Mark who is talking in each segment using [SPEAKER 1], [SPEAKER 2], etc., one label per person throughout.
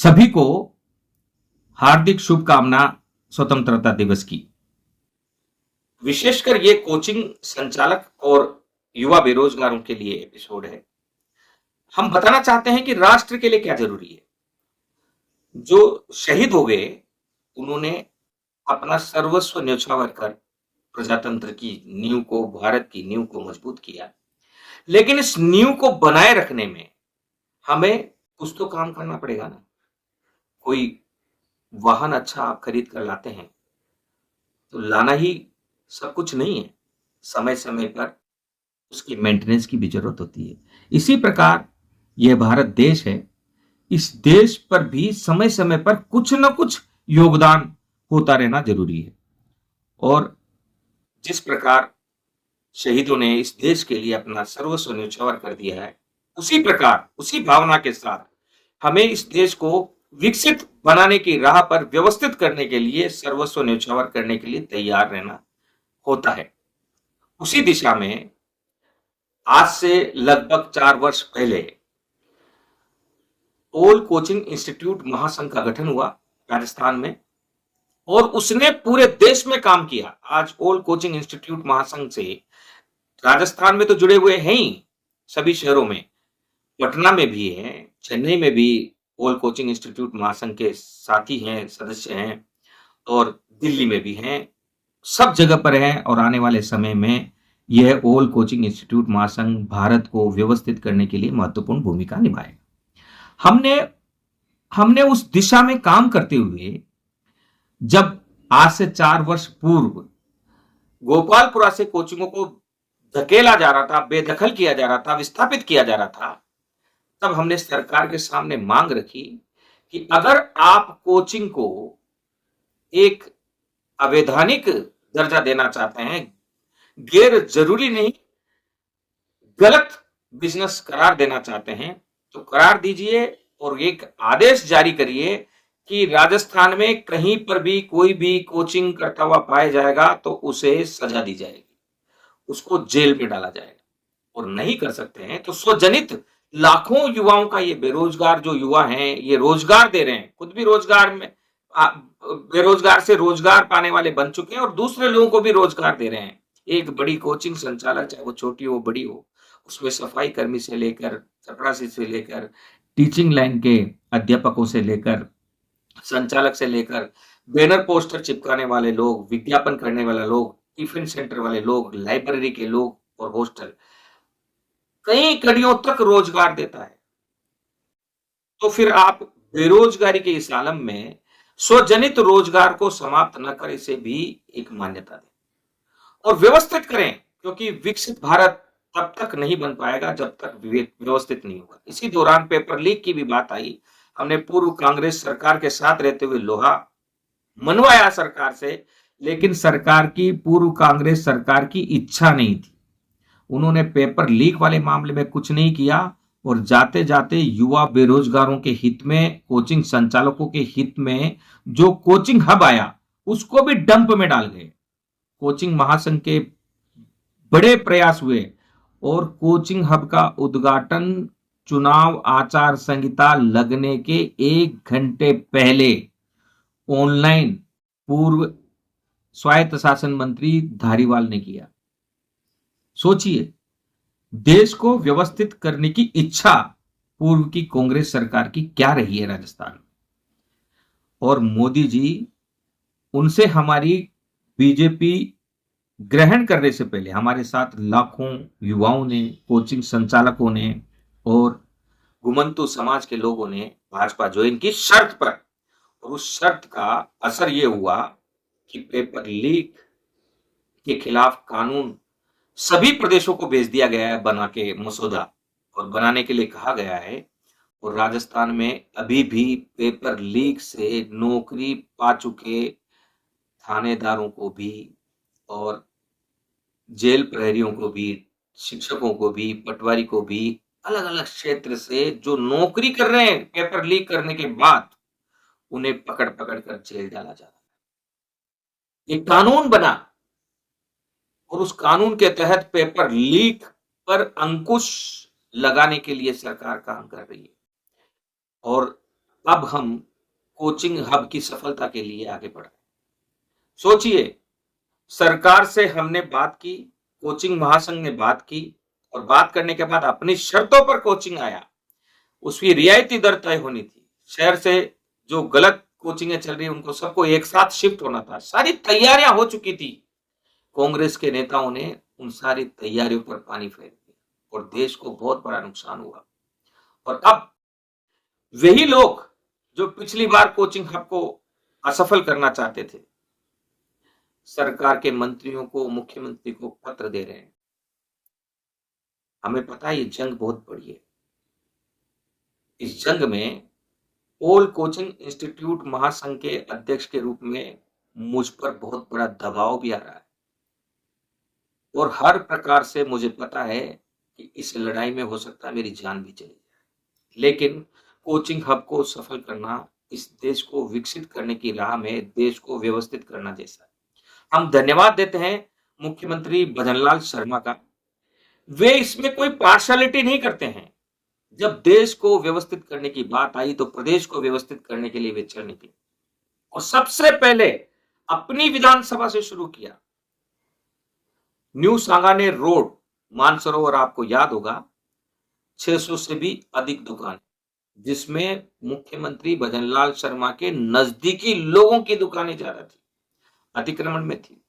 [SPEAKER 1] सभी को हार्दिक शुभकामना स्वतंत्रता दिवस की। विशेषकर ये कोचिंग संचालक और युवा बेरोजगारों के लिए एपिसोड है। हम बताना चाहते हैं कि राष्ट्र के लिए क्या जरूरी है। जो शहीद हो गए उन्होंने अपना सर्वस्व न्यौछावर कर प्रजातंत्र की नींव को, भारत की नींव को मजबूत किया। लेकिन इस नींव को बनाए रखने में हमें कुछ तो काम करना पड़ेगा ना। कोई वाहन अच्छा आप खरीद कर लाते हैं तो लाना ही सब कुछ नहीं है, समय समय पर उसकी मेंटेनेंस की भी जरूरत होती है। इसी प्रकार यह भारत देश है, इस देश पर भी समय समय पर कुछ न कुछ योगदान होता रहना जरूरी है। और जिस प्रकार शहीदों ने इस देश के लिए अपना सर्वस्व न्यौछावर कर दिया है, उसी प्रकार उसी भावना के साथ हमें इस देश को विकसित बनाने की राह पर व्यवस्थित करने के लिए, सर्वस्व न्यौछावर करने के लिए तैयार रहना होता है। उसी दिशा में आज से लगभग 4 वर्ष पहले ऑल कोचिंग इंस्टीट्यूट महासंघ का गठन हुआ राजस्थान में, और उसने पूरे देश में काम किया। आज ऑल कोचिंग इंस्टीट्यूट महासंघ से राजस्थान में तो जुड़े हुए हैं ही, सभी शहरों में, पटना में भी है, चेन्नई में भी ऑल कोचिंग इंस्टीट्यूट महासंघ के साथी हैं, सदस्य हैं, और दिल्ली में भी हैं, सब जगह पर है। और आने वाले समय में यह ऑल कोचिंग इंस्टीट्यूट महासंघ भारत को व्यवस्थित करने के लिए महत्वपूर्ण भूमिका निभाएगा। हमने उस दिशा में काम करते हुए, जब आज से 4 वर्ष पूर्व गोपालपुरा से कोचिंगों को धकेला जा रहा था, बेदखल किया जा रहा था, विस्थापित किया जा रहा था, तब हमने सरकार के सामने मांग रखी कि अगर आप कोचिंग को एक अवैधानिक दर्जा देना चाहते हैं, गैर जरूरी नहीं गलत बिजनेस करार देना चाहते हैं, तो करार दीजिए और एक आदेश जारी करिए कि राजस्थान में कहीं पर भी कोई भी कोचिंग करता हुआ पाया जाएगा तो उसे सजा दी जाएगी, उसको जेल में डाला जाएगा। और नहीं कर सकते हैं तो स्वजनित लाखों युवाओं का, ये बेरोजगार जो युवा हैं, ये रोजगार दे रहे हैं, खुद भी रोजगार में बेरोजगार से रोजगार पाने वाले बन चुके हैं और दूसरे लोगों को भी रोजगार दे रहे हैं। एक बड़ी कोचिंग संचालक, चाहे वो छोटी हो बड़ी हो, उसमें सफाई कर्मी से लेकर, चपरासी से लेकर, टीचिंग लाइन के अध्यापकों से लेकर, संचालक से लेकर, बैनर पोस्टर चिपकाने वाले लोग, विज्ञापन करने वाले लोग, टिफिन सेंटर वाले लोग, लाइब्रेरी के लोग और हॉस्टल, कई कड़ियों तक रोजगार देता है। तो फिर आप बेरोजगारी के इस आलम में स्वजनित रोजगार को समाप्त न करें, से भी एक मान्यता दें और व्यवस्थित करें, क्योंकि विकसित भारत तब तक नहीं बन पाएगा जब तक व्यवस्थित नहीं होगा। इसी दौरान पेपर लीक की भी बात आई। हमने पूर्व कांग्रेस सरकार के साथ रहते हुए लोहा मनवाया सरकार से, लेकिन सरकार की, पूर्व कांग्रेस सरकार की इच्छा नहीं थी। उन्होंने पेपर लीक वाले मामले में कुछ नहीं किया और जाते जाते युवा बेरोजगारों के हित में, कोचिंग संचालकों के हित में जो कोचिंग हब आया उसको भी डंप में डाल गए। कोचिंग महासंघ के बड़े प्रयास हुए और कोचिंग हब का उद्घाटन चुनाव आचार संहिता लगने के 1 घंटे पहले ऑनलाइन पूर्व स्वायत्त शासन मंत्री धारीवाल ने किया। सोचिए, देश को व्यवस्थित करने की इच्छा पूर्व की कांग्रेस सरकार की क्या रही है राजस्थान में। और मोदी जी, उनसे हमारी बीजेपी ग्रहण करने से पहले हमारे साथ लाखों युवाओं ने, कोचिंग संचालकों ने और घुमंतु समाज के लोगों ने भाजपा ज्वाइन की शर्त पर, और उस शर्त का असर यह हुआ कि पेपर लीक के खिलाफ कानून सभी प्रदेशों को भेज दिया गया है बना के मसौदा, और बनाने के लिए कहा गया है। और राजस्थान में अभी भी पेपर लीक से नौकरी पा चुके थानेदारों को भी और जेल प्रहरियों को भी, शिक्षकों को भी, पटवारी को भी, अलग अलग क्षेत्र से जो नौकरी कर रहे हैं पेपर लीक करने के बाद, उन्हें पकड़ पकड़ कर जेल डाला जा रहा है। एक कानून बना और उस कानून के तहत पेपर लीक पर अंकुश लगाने के लिए सरकार काम कर रही है। और अब हम कोचिंग हब की सफलता के लिए आगे बढ़ रहे हैं। सोचिए, सरकार से हमने बात की, कोचिंग महासंघ ने बात की और बात करने के बाद अपनी शर्तों पर कोचिंग आया। उसकी रियायती दर तय होनी थी। शहर से जो गलत कोचिंगें चल रही उनको सबको एक साथ शिफ्ट होना था। सारी तैयारियां हो चुकी थी। कांग्रेस के नेताओं ने उन सारी तैयारियों पर पानी फेर दिया और देश को बहुत बड़ा नुकसान हुआ। और अब वही लोग जो पिछली बार कोचिंग हब को असफल करना चाहते थे, सरकार के मंत्रियों को, मुख्यमंत्री को पत्र दे रहे हैं। हमें पता है ये जंग बहुत बड़ी है। इस जंग में ऑल कोचिंग इंस्टीट्यूट महासंघ के अध्यक्ष के रूप में मुझ पर बहुत बड़ा दबाव भी आ रहा है और हर प्रकार से मुझे पता है कि इस लड़ाई में हो सकता है मेरी जान भी चली जाए, लेकिन कोचिंग हब को सफल करना इस देश को विकसित करने की राह में देश को व्यवस्थित करना जैसा है। हम धन्यवाद देते हैं मुख्यमंत्री भजनलाल शर्मा का। वे इसमें कोई पार्शलिटी नहीं करते हैं। जब देश को व्यवस्थित करने की बात आई तो प्रदेश को व्यवस्थित करने के लिए वे चल निकले और सबसे पहले अपनी विधानसभा से शुरू किया। न्यू सांगानेर रोड मानसरोवर, आपको याद होगा, 600 से भी अधिक दुकान जिसमें मुख्यमंत्री भजनलाल शर्मा के नजदीकी लोगों की दुकानें ज्यादा थी, अतिक्रमण में थी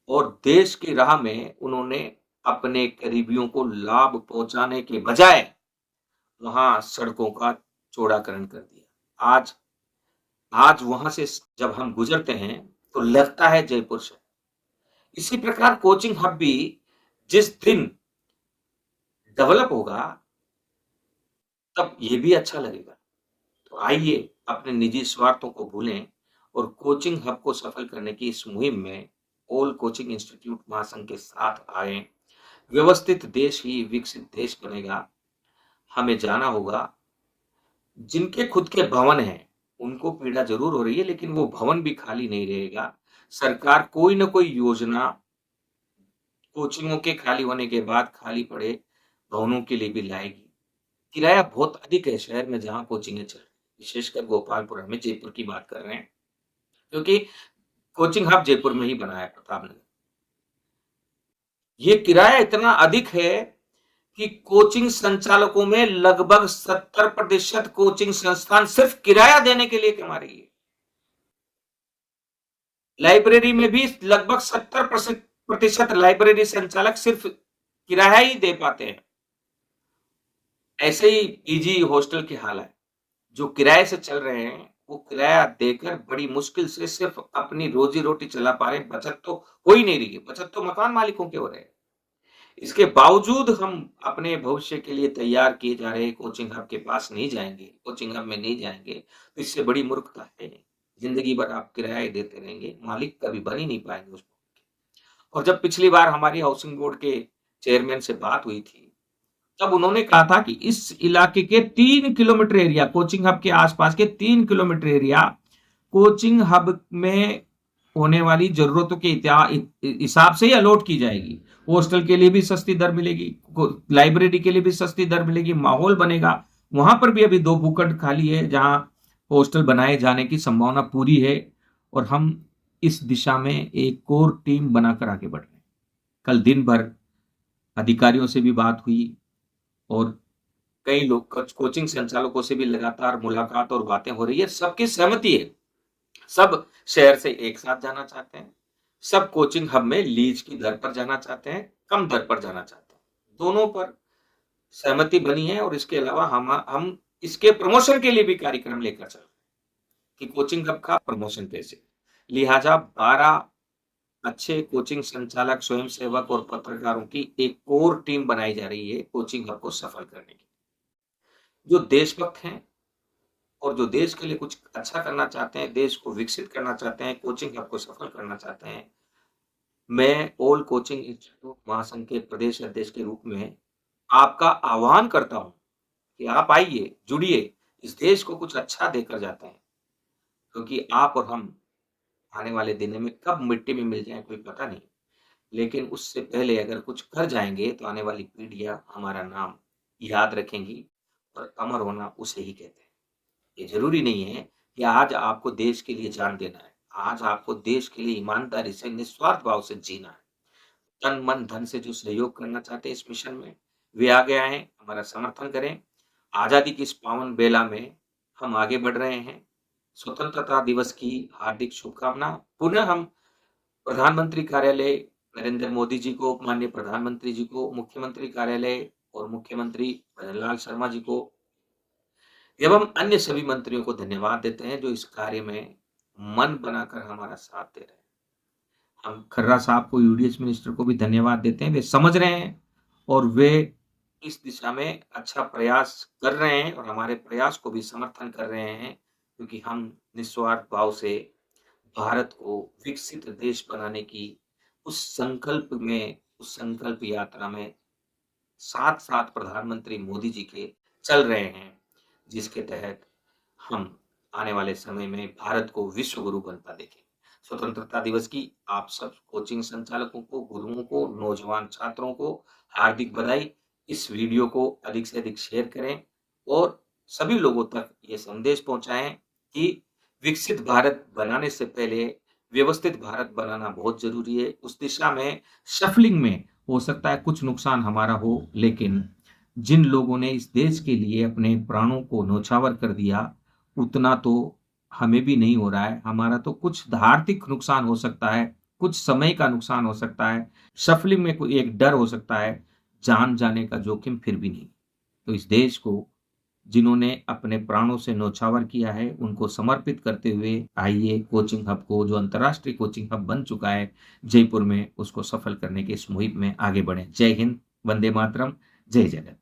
[SPEAKER 1] और देश की राह में उन्होंने अपने करीबियों को लाभ पहुंचाने के बजाय वहां सड़कों का चौड़ाकरण कर दिया। आज वहां से जब हम गुजरते हैं तो लगता है जयपुर शहर। इसी प्रकार कोचिंग हब भी जिस दिन डेवलप होगा तब ये भी अच्छा लगेगा। तो आइए अपने निजी स्वार्थों को भूलें और कोचिंग हब को सफल करने की इस मुहिम में ऑल कोचिंग इंस्टीट्यूट महासंघ के साथ आए। व्यवस्थित देश ही विकसित देश बनेगा। हमें जाना होगा, जिनके खुद के भवन हैं उनको पीड़ा जरूर हो रही है, लेकिन वो भवन भी खाली नहीं रहेगा। सरकार कोई ना कोई योजना कोचिंगों के खाली होने के बाद खाली पड़े भवनों के लिए भी लाएगी। किराया बहुत अधिक है शहर में जहां कोचिंगें चल रही, विशेषकर गोपालपुर, में जयपुर की बात कर रहे हैं क्योंकि कोचिंग हब जयपुर में ही बना है, प्रतापनगर। ये किराया इतना अधिक है कि कोचिंग संचालकों में लगभग 70% कोचिंग संस्थान सिर्फ किराया देने के लिए कमा रही है। लाइब्रेरी में भी लगभग 70% लाइब्रेरी संचालक सिर्फ किराया ही दे पाते हैं। ऐसे ही पीजी हॉस्टल के हाल है, जो किराए से चल रहे हैं वो किराया देकर बड़ी मुश्किल से सिर्फ अपनी रोजी रोटी चला पा रहे हैं। बचत तो हो ही नहीं रही है, बचत तो मकान मालिकों के हो रहे हैं। इसके बावजूद हम अपने भविष्य के लिए तैयार किए जा रहे कोचिंग हब के पास नहीं जाएंगे, कोचिंग हब में नहीं जाएंगे, तो इससे बड़ी मूर्खता है। जिंदगी भर आप किराया देते रहेंगे, मालिक कभी बन ही नहीं पाएंगे उस। और जब पिछली बार हमारी हाउसिंग बोर्ड के चेयरमैन से बात हुई थी तब उन्होंने कहा था कि इस इलाके के 3 किलोमीटर एरिया, कोचिंग हब के आसपास के 3 किलोमीटर एरिया कोचिंग हब में होने वाली जरूरतों के हिसाब से ही अलॉट की जाएगी। हॉस्टल के लिए भी सस्ती दर मिलेगी, लाइब्रेरी के लिए भी सस्ती दर मिलेगी, माहौल बनेगा। वहां पर भी अभी 2 भूखंड खाली है जहां हॉस्टल बनाए जाने की संभावना पूरी है और हम इस दिशा में एक कोर टीम बनाकर आगे बढ़ रहे हैं। कल दिन भर अधिकारियों से भी बात हुई और कई लोग कोचिंग संचालकों से भी लगातार मुलाकात और बातें हो रही है। सबकी सहमति है, सब शहर से एक साथ जाना चाहते हैं, सब कोचिंग हब में लीज की दर पर जाना चाहते हैं, कम दर पर जाना चाहते हैं। दोनों पर सहमति बनी है और इसके अलावा हम इसके प्रमोशन के लिए भी कार्यक्रम लेकर चल रहे हैं कि कोचिंग हब का प्रमोशन कैसे। लिहाजा 12 अच्छे कोचिंग संचालक, स्वयंसेवक और पत्रकारों की एक कोर टीम बनाई जा रही है कोचिंग हब को सफल करने की, जो देशभक्त हैं और जो देश के लिए कुछ अच्छा करना चाहते हैं, देश को विकसित करना चाहते हैं, कोचिंग हब को सफल करना चाहते हैं। मैं ऑल कोचिंग इंस्टीट्यूट महासंघ के प्रदेश अध्यक्ष के रूप में आपका आह्वान करता हूं कि आप आइए, जुड़िए, इस देश को कुछ अच्छा देकर जाते हैं, क्योंकि आप और हम आने वाले दिनों में कब मिट्टी में मिल जाए कोई पता नहीं, लेकिन उससे पहले अगर कुछ कर जाएंगे तो आने वाली पीढ़ियां हमारा नाम याद रखेंगी और अमर होना उसे ही कहते हैं। ये जरूरी नहीं है कि आज आपको देश के लिए जान देना है। आज आपको देश के लिए ईमानदारी से, निस्वार्थ भाव से जीना है। तन, मन, धन से जो सहयोग करना चाहते हैं इस मिशन में, वे आगे आएँ, हमारा समर्थन करें। आज़ादी की इस पावन बेला में हम आगे बढ़ रहे हैं। स्वतंत्रता दिवस की हार्दिक शुभकामना। पुनः हम प्रधानमंत्री कार्यालय नरेंद्र मोदी जी को, माननीय प्रधानमंत्री जी को, मुख्यमंत्री कार्यालय और मुख्यमंत्री भजनलाल शर्मा जी को एवं अन्य सभी मंत्रियों को धन्यवाद देते हैं जो इस कार्य में मन बनाकर हमारा साथ दे रहे हैं। हम खर्रा साहब को, यूडीएच मिनिस्टर को भी धन्यवाद देते हैं। वे समझ रहे हैं और वे इस दिशा में अच्छा प्रयास कर रहे हैं और हमारे प्रयास को भी समर्थन कर रहे हैं, क्योंकि हम निस्वार्थ भाव से भारत को विकसित देश बनाने की उस संकल्प यात्रा में साथ-साथ प्रधानमंत्री मोदी जी के चल रहे हैं, जिसके तहत हम आने वाले समय में भारत को विश्व गुरु बनता देखेंगे। स्वतंत्रता दिवस की आप सब कोचिंग संचालकों को, गुरुओं को, नौजवान छात्रों को हार्दिक बधाई। इस वीडियो को अधिक से अधिक शेयर करें और सभी लोगों तक ये संदेश पहुंचाएं कि विकसित भारत बनाने से पहले व्यवस्थित भारत बनाना बहुत जरूरी है। उस दिशा में शफलिंग में हो सकता है कुछ नुकसान हमारा हो, लेकिन जिन लोगों ने इस देश के लिए अपने प्राणों को न्यौछावर कर दिया, उतना तो हमें भी नहीं हो रहा है। हमारा तो कुछ आर्थिक नुकसान हो सकता है, कुछ समय का नुकसान हो सकता है, शफलिंग में कोई एक डर हो सकता है, जान जाने का जोखिम फिर भी नहीं। तो इस देश को जिन्होंने अपने प्राणों से न्यौछावर किया है, उनको समर्पित करते हुए आइए कोचिंग हब को, जो अंतर्राष्ट्रीय कोचिंग हब बन चुका है जयपुर में, उसको सफल करने के इस मुहिम में आगे बढ़ें। जय हिंद, वंदे मातरम, जय जगत।